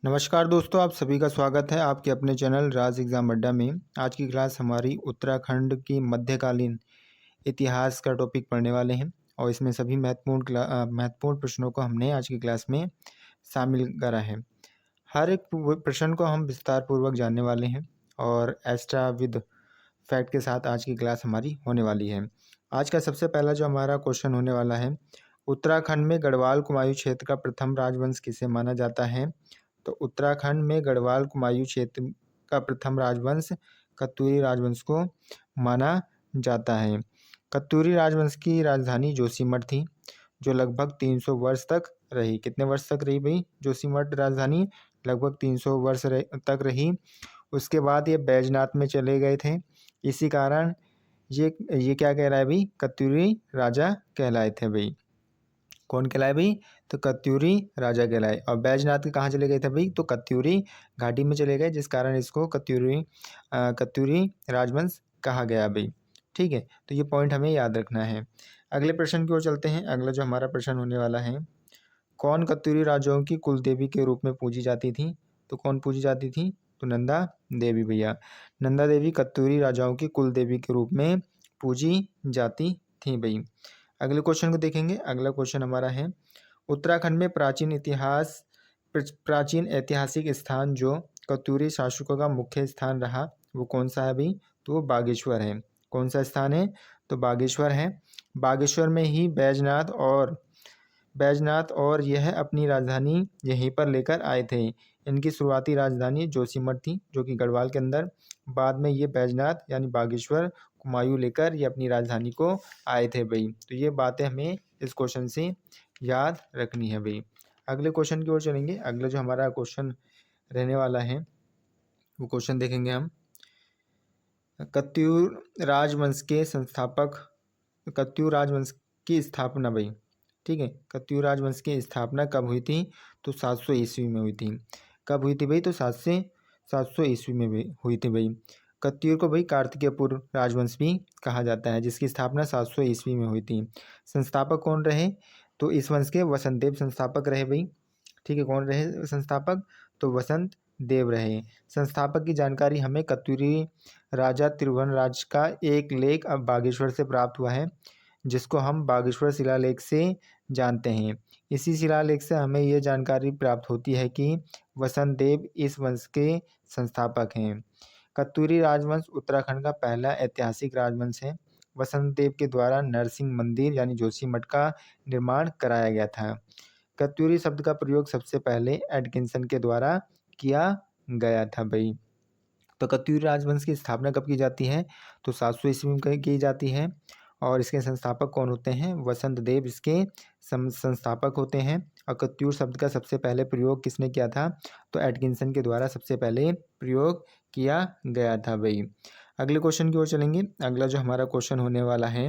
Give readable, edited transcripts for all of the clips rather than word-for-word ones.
नमस्कार दोस्तों, आप सभी का स्वागत है आपके अपने चैनल राज एग्ज़ाम अड्डा में। आज की क्लास हमारी उत्तराखंड की मध्यकालीन इतिहास का टॉपिक पढ़ने वाले हैं और इसमें सभी महत्वपूर्ण प्रश्नों को हमने आज की क्लास में शामिल करा है। हर एक प्रश्न को हम विस्तार पूर्वक जानने वाले हैं और एक्स्ट्रा विद फैक्ट के साथ आज की क्लास हमारी होने वाली है। आज का सबसे पहला जो हमारा क्वेश्चन होने वाला है, उत्तराखंड में गढ़वाल कुमायूं क्षेत्र का प्रथम राजवंश किसे माना जाता है? तो उत्तराखंड में गढ़वाल कुमायूं क्षेत्र का प्रथम राजवंश कत्यूरी राजवंश को माना जाता है। कत्यूरी राजवंश की राजधानी जोशीमठ थी, जो लगभग 300 वर्ष तक रही। कितने वर्ष तक रही भाई जोशीमठ राजधानी? लगभग 300 वर्ष तक रही। उसके बाद ये बैजनाथ में चले गए थे। इसी कारण ये क्या कहलाए भाई? कत्यूरी राजा कहलाए थे भाई। कौन कहलाए भाई? तो कत्यूरी राजा कहलाए। और बैजनाथ के कहाँ चले गए थे भाई? तो कत्यूरी घाटी में चले गए, जिस कारण इसको कत्यूरी राजवंश कहा गया भाई। ठीक है, तो ये पॉइंट हमें याद रखना है। अगले प्रश्न की ओर चलते हैं। अगला जो हमारा प्रश्न होने वाला है, कौन कत्यूरी राजाओं की कुल देवी के रूप में पूजी जाती थी? तो कौन पूजी जाती थी? तो नंदा देवी भैया। नंदा देवी कत्यूरी राजाओं की कुल देवी के रूप में पूजी जाती थी भाई। अगले क्वेश्चन को देखेंगे। अगला क्वेश्चन हमारा है, उत्तराखंड में प्राचीन ऐतिहासिक स्थान जो कत्यूरी शासकों का मुख्य स्थान रहा, वो कौन सा है भाई? तो वो बागेश्वर है। कौन सा स्थान है? तो बागेश्वर है। बागेश्वर में ही बैजनाथ और यह अपनी राजधानी यहीं पर लेकर आए थे। इनकी शुरुआती राजधानी जोशीमठ थी, जो कि गढ़वाल के अंदर। बाद में ये बैजनाथ यानी बागेश्वर कुमायूं लेकर ये अपनी राजधानी को आए थे भाई। तो ये बातें हमें इस क्वेश्चन से याद रखनी है भाई। अगले क्वेश्चन की ओर चलेंगे। अगला जो हमारा क्वेश्चन रहने वाला है, वो क्वेश्चन देखेंगे हम। कत्यूर राजवंश की स्थापना भाई। ठीक है, कत्यूर राजवंश की स्थापना कब हुई थी? तो 700 ईस्वी में हुई थी। कब हुई थी भाई? तो 700 ईस्वी में भी हुई थी भाई। कत्यूर को भाई कार्तिकेयपुर राजवंश भी कहा जाता है, जिसकी स्थापना 700 ईस्वी में हुई थी। संस्थापक कौन रहे? तो इस वंश के वसंत देव संस्थापक रहे भाई। ठीक है, कौन रहे संस्थापक? तो वसंत देव रहे। संस्थापक की जानकारी हमें कत्यूरी राजा त्रिभुवनराज का एक लेख अब बागेश्वर से प्राप्त हुआ है, जिसको हम बागेश्वर शिलालेख से जानते हैं। इसी शिलालेख से हमें यह जानकारी प्राप्त होती है कि वसंत देव इस वंश के संस्थापक हैं। कत्यूरी राजवंश उत्तराखंड का पहला ऐतिहासिक राजवंश है। वसंत देव के द्वारा नरसिंह मंदिर यानी जोशीमठ का निर्माण कराया गया था। कत्यूरी शब्द का प्रयोग सबसे पहले एटकिंसन के द्वारा किया गया था भाई। तो कत्यूरी राजवंश की स्थापना कब की जाती है? तो 700 ईस्वी में की जाती है। और इसके संस्थापक कौन होते हैं? वसंत देव इसके संस्थापक होते हैं। और कत्यूर शब्द का सबसे पहले प्रयोग किसने किया था? तो एटकिंसन के द्वारा सबसे पहले प्रयोग किया गया था भाई। अगले क्वेश्चन की ओर चलेंगे। अगला जो हमारा क्वेश्चन होने वाला है,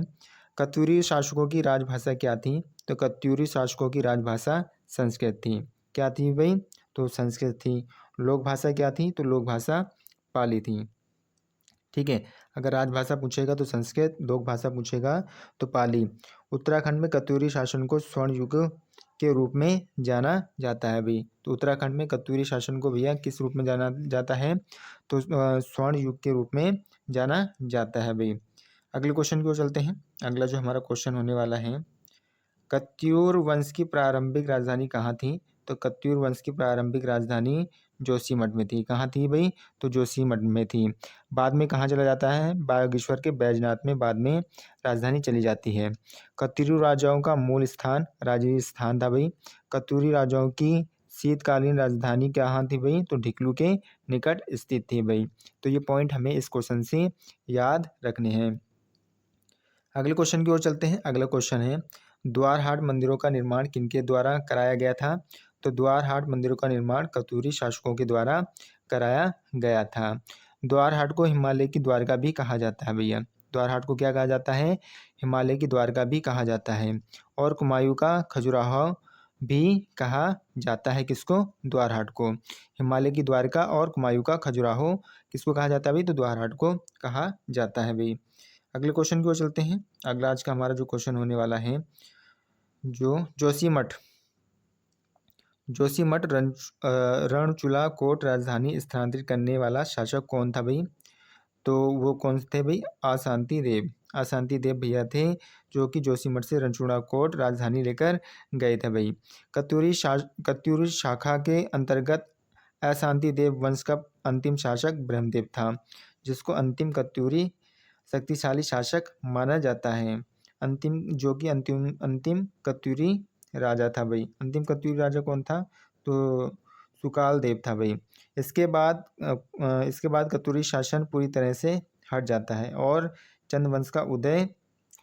कत्यूरी शासकों की राजभाषा क्या थी? तो कत्यूरी शासकों की राजभाषा संस्कृत थी। क्या थी भाई? तो संस्कृत थी। लोक भाषा क्या थी? तो लोक भाषा पाली थी। ठीक है, अगर राजभाषा पूछेगा तो संस्कृत, लोक भाषा पूछेगा तो पाली। उत्तराखंड में कत्यूरी शासन को स्वर्ण युग के रूप में जाना जाता है भाई। तो उत्तराखंड में कत्यूरी शासन को भैया किस रूप में जाना जाता है? तो स्वर्ण युग के रूप में जाना जाता है भाई। अगले क्वेश्चन की ओर चलते हैं। अगला जो हमारा क्वेश्चन होने वाला है, कत्यूर वंश की प्रारंभिक राजधानी कहाँ थी? तो कत्यूर वंश की प्रारंभिक राजधानी जोशीमठ में थी। कहाँ थी भाई? तो जोशीमठ में थी। बाद में कहाँ चला जाता है? बागेश्वर के बैजनाथ में बाद में राजधानी चली जाती है। कत्यूरी राजाओं का मूल स्थान राजस्थान था भाई। कत्यूरी राजाओं की शीतकालीन राजधानी कहाँ थी भाई? तो ढिकलू के निकट स्थित थी भाई। तो ये पॉइंट हमें इस क्वेश्चन से याद रखने हैं। अगले क्वेश्चन की ओर चलते हैं। अगला क्वेश्चन है, द्वारहाट मंदिरों का निर्माण किनके द्वारा कराया गया था? तो द्वारहाट मंदिरों का निर्माण कत्यूरी शासकों के द्वारा कराया गया था। द्वारहाट को हिमालय की द्वारका भी कहा जाता है भैया। द्वारहाट को क्या कहा जाता है? हिमालय की द्वारका भी कहा जाता है। और कुमायूं का खजुराहो भी कहा जाता है। किसको? द्वारहाट को। हिमालय की द्वारका और कुमायूं का खजुराहो किसको कहा जाता है भाई? तो द्वारहाट को कहा जाता है भाई। अगले क्वेश्चन की ओर चलते हैं। अगला आज का हमारा जो क्वेश्चन होने वाला है, जो जोशीमठ जोशीमठ रणचूला कोट राजधानी स्थानांतरित करने वाला शासक कौन था भाई? तो वो कौन थे भाई? अशांति देव। अशांति देव भैया थे जो कि जोशीमठ से रणचूड़ा कोट राजधानी लेकर गए थे भाई। कत्यूरी शाखा के अंतर्गत अशांति देव वंश का अंतिम शासक ब्रह्मदेव था, जिसको अंतिम कत्यूरी शक्तिशाली शासक माना जाता है। अंतिम अंतिम कत्यूरी राजा था भाई। अंतिम कत्यूरी राजा कौन था? तो सुकाल देव था भाई। इसके बाद कत्यूरी शासन पूरी तरह से हट जाता है और चंद वंश का उदय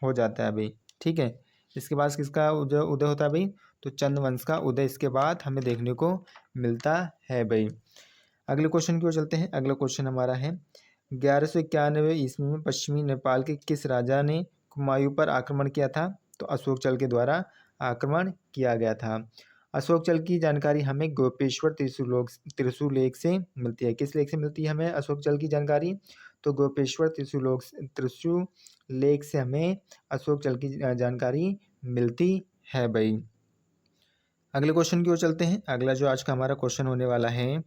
हो जाता है भाई। ठीक है, इसके बाद किसका उदय होता है भाई? तो चंद वंश का उदय इसके बाद हमें देखने को मिलता है भाई। अगले क्वेश्चन की ओर चलते हैं। अगला क्वेश्चन हमारा है 1191 ईस्वी में पश्चिमी नेपाल के किस राजा ने कुमायूं पर आक्रमण किया था? तो अशोकचल के द्वारा आक्रमण किया गया था। अशोकचल की जानकारी हमें गोपेश्वर त्रिशूलेख से मिलती है। किस लेख से मिलती है हमें अशोकचल की जानकारी? तो गोपेश्वर त्रिशूलेख से हमें अशोकचल की जानकारी मिलती है भाई। अगले क्वेश्चन की ओर चलते हैं। अगला जो आज का हमारा क्वेश्चन होने वाला है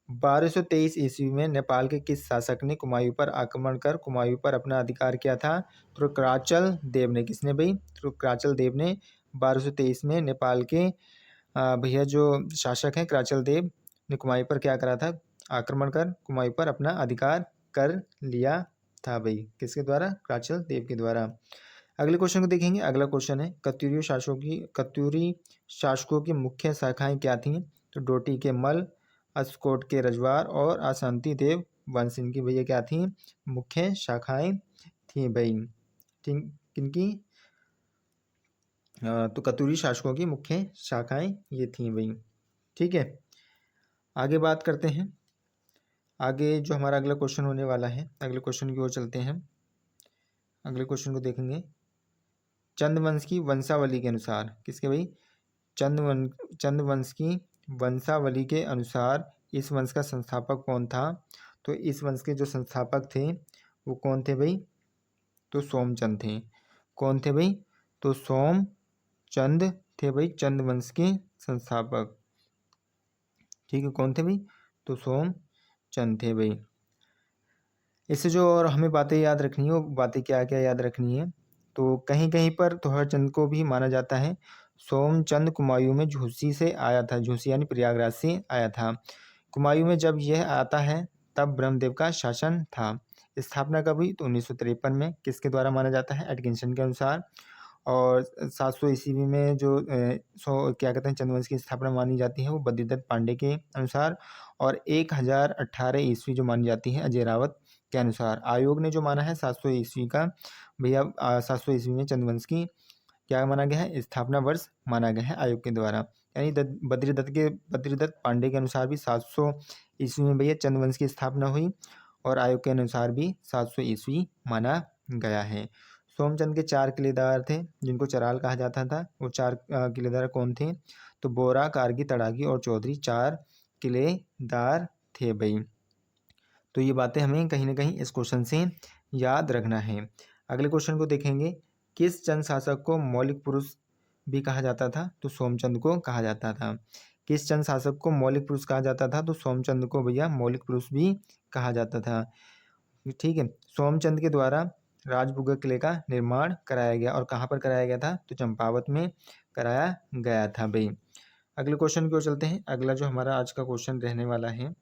1223 ईस्वी में नेपाल के किस शासक ने कुमायूं पर आक्रमण कर कुमायूं पर अपना अधिकार किया था? तो क्राचल देव ने। किसने भाई? तो क्राचल देव ने 1223 में नेपाल के भैया जो शासक हैं क्राचल देव ने कुमायूं पर क्या करा था? आक्रमण कर कुमायूं पर अपना अधिकार कर लिया था भाई। किसके द्वारा? क्राचल देव के द्वारा। अगले क्वेश्चन को देखेंगे। अगला क्वेश्चन है कत्यूरी शासकों की मुख्य शाखाएं क्या थीं? तो डोटी के मल, अस्कोट के रजवार और अशांति देव वंश, इनकी भैया क्या थी? मुख्य शाखाएं थी भाई। किनकी? तो कत्यूरी शासकों की मुख्य शाखाएं ये थी भाई। ठीक है, आगे बात करते हैं। आगे जो हमारा अगला क्वेश्चन होने वाला है, अगले क्वेश्चन की ओर चलते हैं। अगले क्वेश्चन को देखेंगे। चंदवंश की वंशावली के अनुसार, किसके भाई? चंदवंश की वंशावली के अनुसार इस वंश का संस्थापक कौन था? तो इस वंश के जो संस्थापक थे वो कौन थे भाई? तो सोमचंद थे। कौन थे भाई? तो सोमचंद थे भाई, चंद वंश के संस्थापक। ठीक है, कौन थे भाई? तो सोमचंद थे भाई। इससे जो और हमें बातें याद रखनी है वो बातें क्या क्या याद रखनी है? तो कहीं कहीं पर तोहरचंद को भी माना जाता है। सोमचंद कुमायूं में झूसी से आया था। झूसी यानी प्रयागराज से आया था। कुमायूं में जब यह आता है तब ब्रह्मदेव का शासन था। स्थापना कब हुई? तो 1953 में। किसके द्वारा माना जाता है? एटकिंसन के अनुसार। और 700 ईस्वी में जो क्या कहते हैं चंद्रवंश की स्थापना मानी जाती है वो बद्रीदत्त पांडे के अनुसार। और 1018 ईस्वी जो मानी जाती है अजय रावत के अनुसार। आयोग ने जो माना है 700 ईस्वी का भैया 700 ईस्वी में चंद्रवंश की क्या माना गया है? स्थापना वर्ष माना गया है आयोग के द्वारा। यानी बद्रीदत्त पांडे के अनुसार भी 700 ईस्वी में भैया चंद्रवंश की स्थापना हुई और आयोग के अनुसार भी 700 ईस्वी माना गया है। सोमचंद के 4 किलेदार थे जिनको चराल कहा जाता था। वो 4 किलेदार कौन थे? तो बोरा, कारगी, तड़ागी और चौधरी 4 किलेदार थे भाई। तो ये बातें हमें कहीं ना कहीं इस क्वेश्चन से याद रखना है। अगले क्वेश्चन को देखेंगे। किस चंद शासक को मौलिक पुरुष भी कहा जाता था? तो सोमचंद को कहा जाता था। किस चंद शासक को मौलिक पुरुष कहा जाता था? तो सोमचंद को भैया मौलिक पुरुष भी कहा जाता था। ठीक है, सोमचंद के द्वारा राजबुग्गा किले का निर्माण कराया गया। और कहाँ पर कराया गया था? तो चंपावत में कराया गया था भाई। अगले क्वेश्चन की ओर चलते हैं। अगला जो हमारा आज का क्वेश्चन रहने वाला है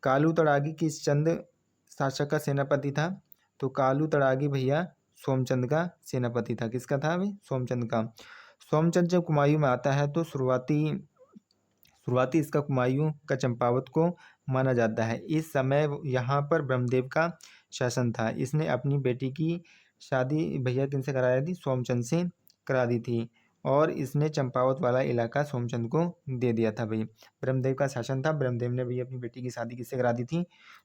कालू तड़ागी किस चंद शासक का सेनापति था? तो कालू तड़ागी भैया सोमचंद का सेनापति था। किसका था भाई? सोमचंद का। सोमचंद जब कुमायूं में आता है तो शुरुआती इसका कुमायूं का चंपावत को माना जाता है। इस समय यहाँ पर ब्रह्मदेव का शासन था। इसने अपनी बेटी की शादी भैया किनसे कराई थी? सोमचंद से करा दी थी। और इसने चंपावत वाला इलाका सोमचंद को दे दिया था भाई। ब्रह्मदेव का शासन था। ब्रह्मदेव ने भैया अपनी बेटी की शादी किससे करा दी थी?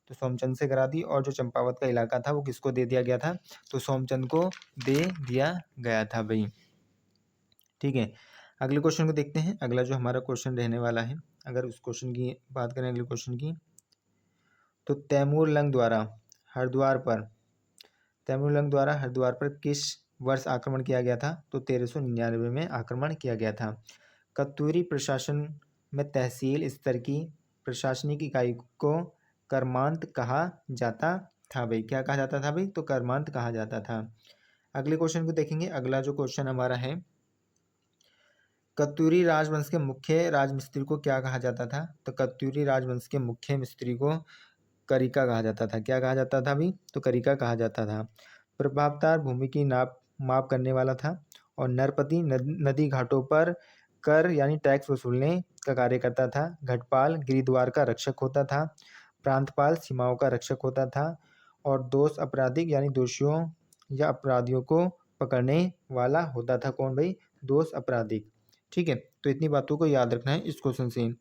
तो सोमचंद से करा दी। और जो चंपावत का इलाका था वो किसको दे दिया गया था? तो सोमचंद को दे दिया गया था भाई। ठीक है, अगले क्वेश्चन को देखते हैं। अगला जो हमारा क्वेश्चन रहने वाला है, अगर उस क्वेश्चन की बात करें अगले क्वेश्चन की, तो तैमूर लंग द्वारा हरिद्वार पर किस वर्ष आक्रमण किया गया था? तो 1399 में आक्रमण किया गया था। कत्यूरी प्रशासन में तहसील स्तर की प्रशासनिक इकाई को कर्मांत कहा जाता था भाई। क्या कहा जाता था भाई? तो कर्मांत कहा जाता था। अगले क्वेश्चन को देखेंगे। अगला जो क्वेश्चन हमारा है, कत्यूरी राजवंश के मुख्य राजमिस्त्री को क्या कहा जाता था? तो कत्यूरी राजवंश के मुख्य मिस्त्री को करिका कहा जाता था। क्या कहा जाता था भाई? तो करिका कहा जाता था। प्रभावतार भूमि की माप करने वाला था और नरपति नदी घाटों पर कर यानी टैक्स वसूलने का कार्य करता था। घटपाल गिरिद्वार का रक्षक होता था। प्रांतपाल सीमाओं का रक्षक होता था और दोष अपराधिक यानी दोषियों या अपराधियों को पकड़ने वाला होता था। कौन भाई? दोष अपराधिक। ठीक है, तो इतनी बातों को याद रखना है इस क्वेश्चन से।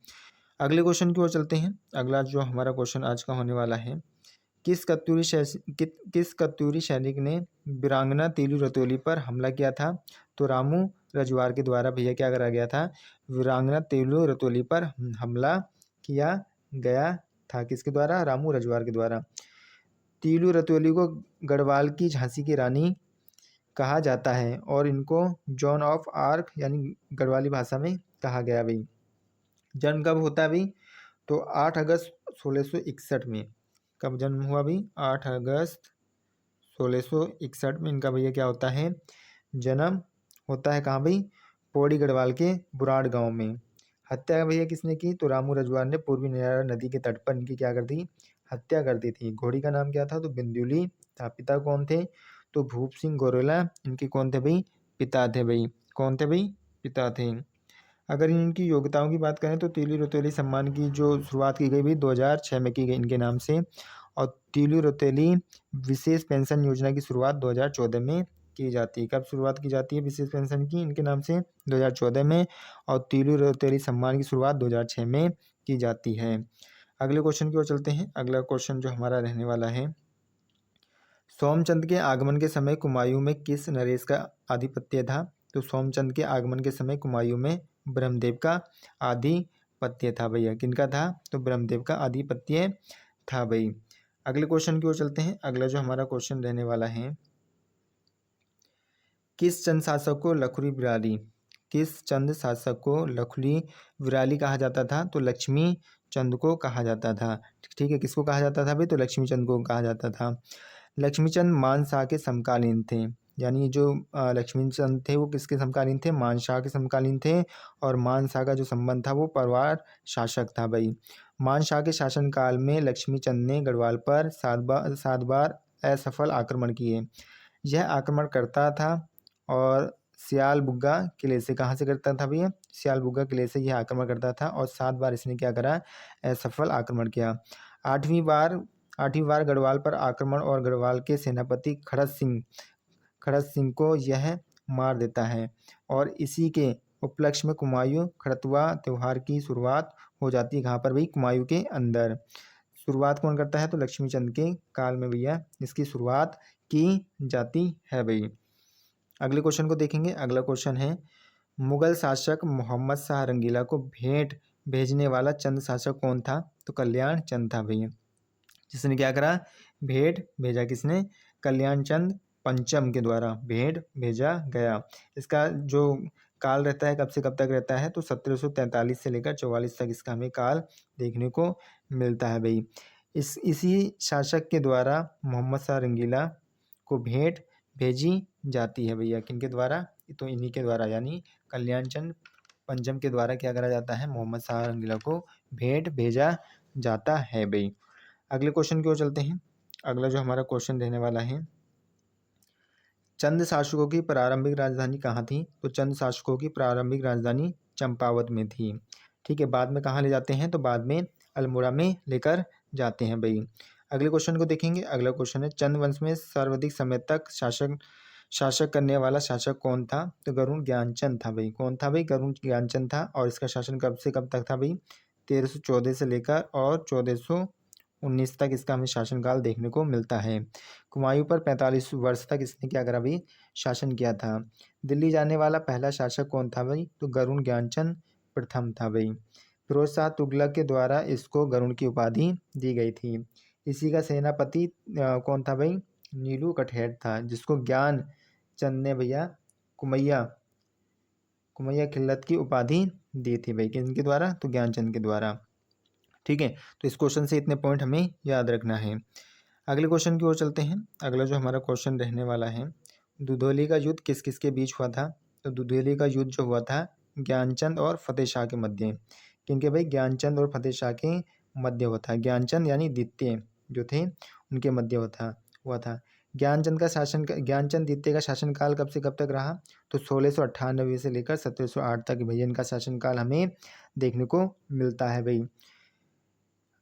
अगले क्वेश्चन की ओर चलते हैं। अगला जो हमारा क्वेश्चन आज का होने वाला है, किस कत्यूरी सैनिक ने वीरांगना तीलू रतौली पर हमला किया था? तो रामू रजवार के द्वारा भैया क्या करा गया था? वीरांगना तीलू रतौली पर हमला किया गया था। किसके द्वारा? रामू रजवार के द्वारा। तीलू रतौली को गढ़वाल की झांसी की रानी कहा जाता है और इनको जॉन ऑफ आर्क यानी गढ़वाली भाषा में कहा गया भाई। जन्म कब होता है भाई? तो 8 अगस्त 1661 में। कब जन्म हुआ भाई? 8 अगस्त 1661 में इनका भैया क्या होता है? जन्म होता है। कहाँ भाई? पौड़ी गढ़वाल के बुराड़ गांव में। हत्या भैया किसने की? तो रामू रजवार ने पूर्वी नयारा नदी के तट पर इनकी क्या कर दी? हत्या कर दी थी। घोड़ी का नाम क्या था? तो बिंदुली था। पिता कौन थे? तो भूप सिंह गोरेला इनके कौन थे भाई? पिता थे भाई। कौन थे भाई? पिता थे। अगर इनकी योग्यताओं की बात करें तो तीलू रतौली सम्मान की जो शुरुआत की गई भाई 2006 में की गई इनके नाम से, और तीलू रतौली विशेष पेंशन योजना की शुरुआत 2014 में की जाती है। कब शुरुआत की जाती है विशेष पेंशन की? इनके नाम से 2014 में। और तीलू रतौली सम्मान की शुरुआत 2006 में की जाती है। अगले क्वेश्चन की ओर चलते हैं। अगला क्वेश्चन जो हमारा रहने वाला है, सोमचंद के आगमन के समय कुमायूं में किस नरेश का आधिपत्य था? तो सोमचंद के आगमन के समय कुमायूं में ब्रह्मदेव का आधिपत्य था भैया। किनका था? तो ब्रह्मदेव का आधिपत्य था भाई। अगले क्वेश्चन की ओर चलते हैं। अगला जो हमारा क्वेश्चन रहने वाला है, किस चंद शासक को लखुरी विराली किस चंद शासक को लखुरी विराली कहा जाता था? तो लक्ष्मी चंद को कहा जाता था। ठीक है, किसको कहा जाता था भाई? तो लक्ष्मी चंद को कहा जाता था। लक्ष्मीचंद मानशाह के समकालीन थे। यानी जो लक्ष्मीचंद थे वो किसके समकालीन थे? मानशाह के समकालीन थे। और मानशाह का जो संबंध था वो परवार शासक था भाई। मानशाह के शासनकाल में लक्ष्मीचंद ने गढ़वाल पर 7 बार असफल आक्रमण किए। यह आक्रमण करता था और सियालबुग्गा किले से। कहाँ से करता था भैया? सियालबुग्गा किले से यह आक्रमण करता था और 7 बार इसने क्या करा? असफल आक्रमण किया। आठवीं बार गढ़वाल पर आक्रमण और गढ़वाल के सेनापति खड़क सिंह को यह मार देता है और इसी के उपलक्ष्य में कुमायूं खड़तवा त्योहार की शुरुआत हो जाती है। कहाँ पर भाई? कुमायूं के अंदर। शुरुआत कौन करता है? तो लक्ष्मीचंद के काल में भैया इसकी शुरुआत की जाती है भाई। अगले क्वेश्चन को देखेंगे। अगला क्वेश्चन है, मुगल शासक मोहम्मद शाह रंगीला को भेंट भेजने वाला चंद शासक कौन था? तो कल्याण चंद था भैया। जिसने क्या करा? भेंट भेजा। किसने? कल्याण चंद पंचम के द्वारा भेंट भेजा गया। इसका जो काल रहता है कब से कब तक रहता है? तो 1743 से लेकर 44 तक इसका हमें काल देखने को मिलता है भाई। इसी शासक के द्वारा मोहम्मद शाह रंगीला को भेंट भेजी जाती है भैया। किनके द्वारा? तो इन्हीं के द्वारा, यानी कल्याण चंद पंचम के द्वारा क्या करा जाता है? मोहम्मद शाह रंगीला को भेंट भेजा जाता है भाई। अगले क्वेश्चन की ओर चलते हैं। अगला जो हमारा क्वेश्चन रहने वाला है, चंद शासकों की प्रारंभिक राजधानी कहाँ थी? तो चंद शासकों की प्रारंभिक राजधानी चंपावत में थी। ठीक है, बाद में कहाँ ले जाते हैं? तो बाद में अल्मोड़ा में लेकर जाते हैं भाई। अगले क्वेश्चन को देखेंगे। अगला क्वेश्चन है, चंद वंश में सर्वाधिक समय तक शासक करने वाला शासक कौन था? तो गरुड़ ज्ञानचंद था भाई। कौन था भाई? गरुड़ ज्ञानचंद था। और इसका शासन कब से कब तक था भाई? 1314 से लेकर और 1419 तक इसका हमें शासनकाल देखने को मिलता है। कुमायूं पर 45 वर्ष तक इसने क्या करा भाई? शासन किया था। दिल्ली जाने वाला पहला शासक कौन था भाई? तो गरुड़ ज्ञानचंद प्रथम था भाई। फिरोज शाह तुगलक के द्वारा इसको गरुड़ की उपाधि दी गई थी। इसी का सेनापति कौन था भाई? नीलू कठेर था, जिसको ज्ञान चंद ने भैया कुमैया खिल्लत की उपाधि दी थी भाई, किनके द्वारा, तो ज्ञानचंद के द्वारा। ठीक है, तो इस क्वेश्चन से इतने पॉइंट हमें याद रखना है। अगले क्वेश्चन की ओर चलते हैं। अगला जो हमारा क्वेश्चन रहने वाला है, दुधौली का युद्ध किस किस के बीच हुआ था, तो दुधौली का युद्ध जो हुआ था ज्ञानचंद और फतेह शाह के मध्य। क्योंकि भाई ज्ञानचंद और फतेह शाह के मध्य हुआ था, ज्ञानचंद यानी द्वितीय जो थे उनके मध्य हुआ था। ज्ञानचंद द्वितीय का शासनकाल कब से कब तक रहा, तो 1698 से लेकर 1708 तक भैया इनका शासनकाल हमें देखने को मिलता है भाई।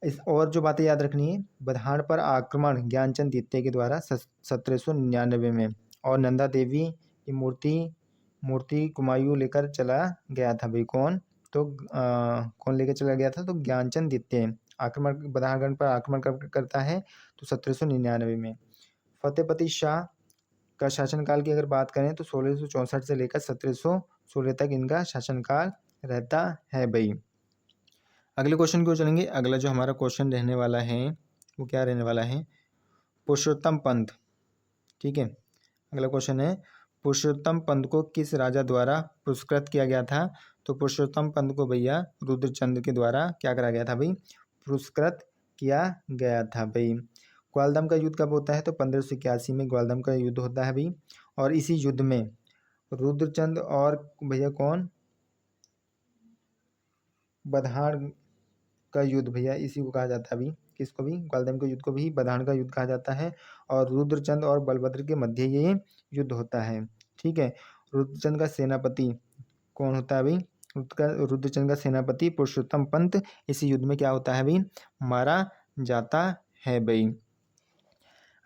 इस और जो बातें याद रखनी है, बधाड़ पर आक्रमण ज्ञानचंद द्वितीय के द्वारा 1799 में, और नंदा देवी की मूर्ति कुमायूं लेकर चला गया था भाई। कौन, तो कौन लेकर चला गया था, तो ज्ञानचंद द्वितीय आक्रमण, बधाड़गढ़ पर आक्रमण करता है तो 1799 में। फतेहपति शाह का शासनकाल की अगर बात करें तो 1664 से लेकर 1716 तक इनका शासनकाल रहता है भाई। अगले क्वेश्चन की ओर चलेंगे। अगला जो हमारा क्वेश्चन रहने वाला है वो क्या रहने वाला है, पुरुषोत्तम पंत। ठीक है, अगला क्वेश्चन है, पुरुषोत्तम पंत को किस राजा द्वारा पुरस्कृत किया गया था, तो पुरुषोत्तम पंत को भैया रुद्रचंद के द्वारा क्या करा गया था भाई, पुरस्कृत किया गया था भाई। ग्वालदम का युद्ध कब होता है, तो 1581 में ग्वालदम का युद्ध होता है भाई। और इसी युद्ध में रुद्रचंद और भैया कौन, बधाड़ का युद्ध भैया, इसी को कहा जाता है अभी, किसको भी, ग्वालदम के युद्ध को भी बधाड़ का युद्ध कहा जाता है। और रुद्रचंद और बलभद्र के मध्य ये युद्ध होता है। ठीक है, रुद्रचंद का सेनापति कौन होता है भाई, रुद्रचंद का सेनापति पुरुषोत्तम पंत इसी युद्ध में क्या होता है भाई, मारा जाता है भाई।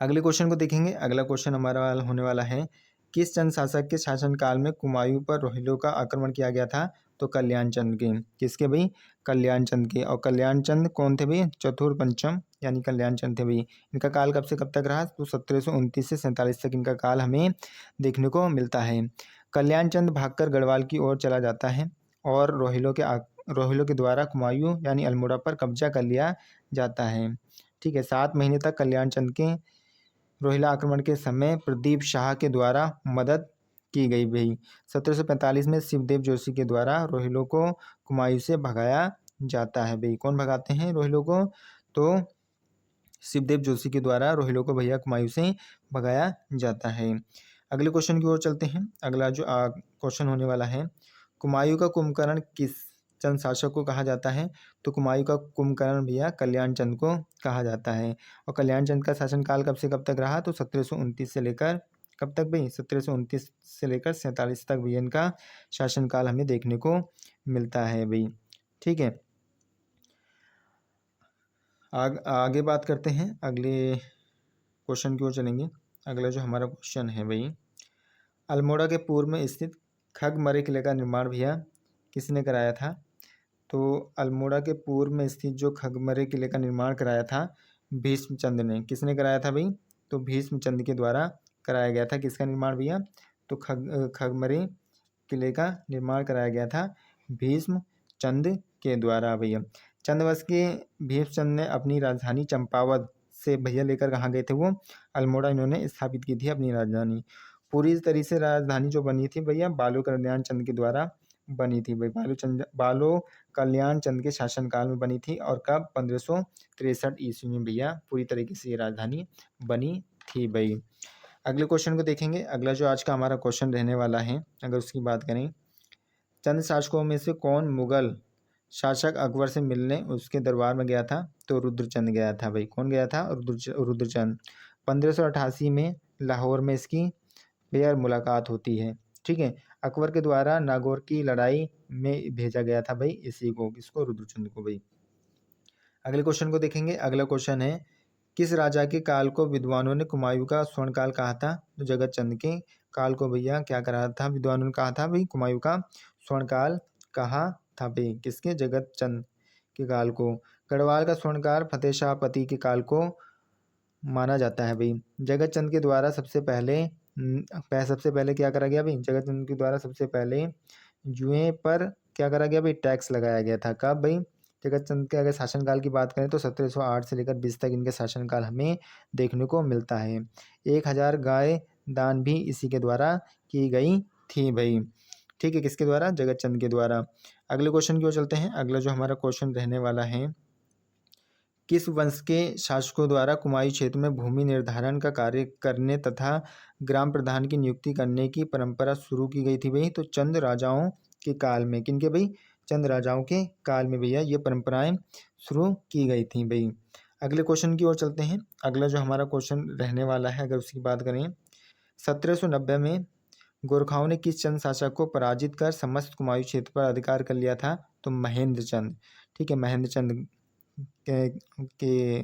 अगले क्वेश्चन को देखेंगे। अगला क्वेश्चन हमारा होने वाला है, किस चंद शासक के शासनकाल में कुमायूं पर रोहिलों का आक्रमण किया गया था, तो कल्याण चंद के। किसके भाई, कल्याण चंद के। और कल्याण चंद कौन थे भाई, चतुर पंचम यानी कल्याण चंद थे भाई। इनका काल कब से कब तक रहा, तो 1729 से 47 तक इनका काल हमें देखने को मिलता है। कल्याण चंद भागकर गढ़वाल की ओर चला जाता है और रोहिलों के द्वारा कुमायूं यानी अल्मोड़ा पर कब्जा कर लिया जाता है। ठीक है, 7 महीने तक कल्याण चंद के रोहिला आक्रमण के समय प्रदीप शाह के द्वारा मदद की गई भाई। 1745 में शिवदेव जोशी के द्वारा रोहिलों को कुमायूं से भगाया जाता है भाई। कौन भगाते हैं रोहिलों को, तो शिवदेव जोशी के द्वारा रोहिलों को भैया कुमायूं से भगाया जाता है। अगले क्वेश्चन की ओर चलते हैं। अगला जो क्वेश्चन होने वाला है, कुमायूं का कुंभकर्ण किस चंद शासक को कहा जाता है, तो कुमायूं का कुंभकर्ण भैया कल्याण चंद को कहा जाता है। और कल्याण चंद का शासनकाल कब से कब तक रहा, तो 1729 से लेकर कब तक भाई, 1729 से लेकर 47 तक भैया इनका शासनकाल हमें देखने को मिलता है भाई। ठीक है, आगे बात करते हैं, अगले क्वेश्चन की ओर चलेंगे। अगला जो हमारा क्वेश्चन है भाई, अल्मोड़ा के पूर्व में स्थित खगमरे किले का निर्माण भैया किसने कराया था, तो अल्मोड़ा के पूर्व में स्थित जो खगमरे किले का निर्माण कराया था भीष्मचंद ने। किसने कराया था भाई, तो भीष्मचंद के द्वारा कराया गया था। किसका निर्माण भैया, तो खगमरे किले का निर्माण कराया गया था भीष्मचंद के द्वारा भैया। चंदवंश के भीष्मचंद ने अपनी राजधानी चंपावत से भैया लेकर कहाँ गए थे, वो अल्मोड़ा इन्होंने स्थापित की थी अपनी राजधानी। पूरी तरीके से राजधानी जो बनी थी भैया बालो कल्याण चंद के द्वारा बनी थी भाई। बालो कल्याण चंद के शासनकाल में बनी थी। और कब, 1563 ईस्वी में भैया पूरी तरीके से ये राजधानी बनी थी भाई। अगले क्वेश्चन को देखेंगे। अगला जो आज का हमारा क्वेश्चन रहने वाला है, अगर उसकी बात करें, चंद शासकों में से कौन मुगल शासक अकबर से मिलने उसके दरबार में गया था, तो रुद्रचंद गया था भाई। कौन गया था, रुद्रचंद। 1588 में लाहौर में इसकी भैया मुलाकात होती है। ठीक है, अकबर के द्वारा नागौर की लड़ाई में भेजा गया था भाई इसी को, किसको, रुद्रचंद को भाई। अगले क्वेश्चन को देखेंगे। अगला क्वेश्चन है, किस राजा के काल को विद्वानों ने कुमायूं का स्वर्ण काल कहा था, तो जगत चंद के काल को भैया क्या कहा था, विद्वानों ने कहा था भाई कुमायूं का स्वर्ण काल कहा था भाई। किसके, जगत चंद के काल को। गढ़वाल का स्वर्ण काल फतेह शाह पति के काल को माना जाता है भाई। जगत चंद के द्वारा सबसे पहले क्या करा गया भाई, जगत चंद के द्वारा सबसे पहले जुए पर क्या करा गया भाई, टैक्स लगाया गया था। कब भाई, जगत चंद के अगर शासनकाल की बात करें तो 1708 से लेकर 20 तक इनके शासनकाल हमें देखने को मिलता है। 1000 गाय दान भी इसी के द्वारा की गई थी भाई। ठीक है, किसके द्वारा? जगत चंद के द्वारा। अगले क्वेश्चन की ओर चलते हैं। अगला जो हमारा क्वेश्चन रहने वाला है, किस वंश के शासकों द्वारा कुमायूं क्षेत्र में भूमि निर्धारण का कार्य करने तथा ग्राम प्रधान की नियुक्ति करने की परंपरा शुरू की गई थी भाई? तो चंद राजाओं के काल में। किनके भाई? चंद राजाओं के काल में भैया ये परंपराएं शुरू की गई थी भाई। अगले क्वेश्चन की ओर चलते हैं। अगला जो हमारा क्वेश्चन रहने वाला है, अगर उसकी बात करें, 1790 में गोरखाओं ने किस चंद शासक को पराजित कर समस्त कुमायूं क्षेत्र पर अधिकार कर लिया था? तो महेंद्र चंद। ठीक है, महेंद्र चंद के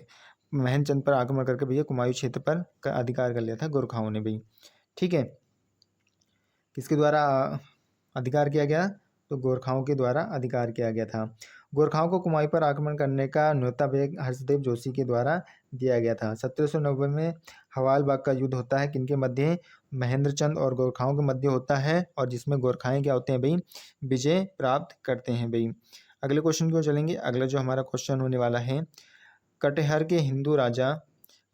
महेंद्र चंद पर आक्रमण करके भैया कुमायूं क्षेत्र पर का अधिकार कर लिया था गोरखाओं ने भाई। ठीक है, किसके द्वारा अधिकार किया गया? तो गोरखाओं के द्वारा अधिकार किया गया था। गोरखाओं को कुमायूं पर आक्रमण करने का न्योता भैया हर्षदेव जोशी के द्वारा दिया गया था। 1790 में हवालबाग का युद्ध होता है, किनके मध्य? महेंद्र चंद और गोरखाओं के मध्य होता है, और जिसमें गोरखाएं क्या होते हैं भाई? विजय प्राप्त करते हैं भाई। अगले क्वेश्चन की ओर चलेंगे। अगला जो हमारा क्वेश्चन होने वाला है, कटिहार के हिंदू राजा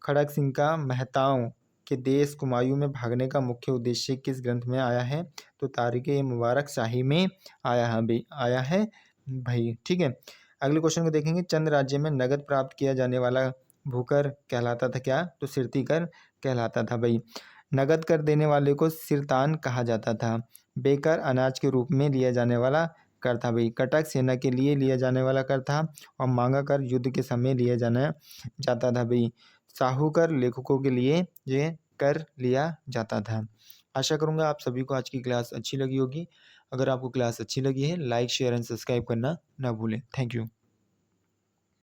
खड़क सिंह का मेहताओं के देश कुमायूं में भागने का मुख्य उद्देश्य किस ग्रंथ में आया है? तो तारीख़ मुबारक शाही में आया है भाई, आया है भाई। ठीक है, अगले क्वेश्चन को देखेंगे। चंद राज्य में नगद प्राप्त किया जाने वाला भूकर कहलाता था क्या? तो सिरती कर कहलाता था भाई। नगद कर देने वाले को सिरतान कहा जाता था। बेकर अनाज के रूप में लिया जाने वाला कर था भाई। कटक सेना के लिए लिया जाने वाला कर था, और मांगा कर युद्ध के समय लिया जाना जाता था भाई। साहूकर लेखकों के लिए ये कर लिया जाता था। आशा करूँगा आप सभी को आज की क्लास अच्छी लगी होगी। अगर आपको क्लास अच्छी लगी है, लाइक शेयर एंड सब्सक्राइब करना ना भूलें। Thank you.